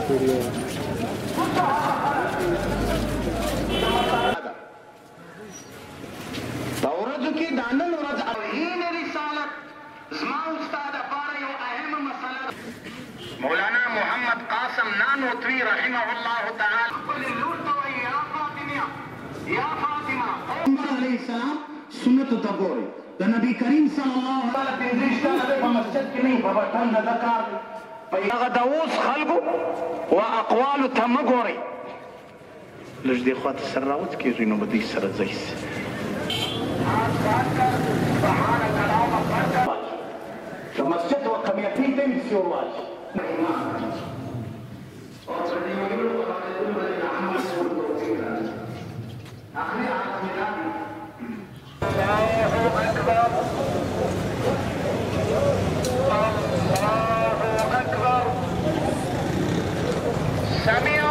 ورځو کې د نن ورځ توهین رسالت زما استاد لپاره یو اهمه مسله مولانا محمد قاسم نانوتوي رحمه الله تعالی خپل لور ته وایي یا فاطمه پیغمبر علیه السلام سنتو ته ګورئ د نبي کریم صلی الله علیه وسلم 15 کاله په مسجد کې نه په وطن نه دا کار هغه د اوس خلکو و اقوالو ته مه ګورئ لږ دې خوا ته سر راوڅکېږئ نو به دوی سره ځئ د مسجد و کمیټې ته یې سیور واچي سمع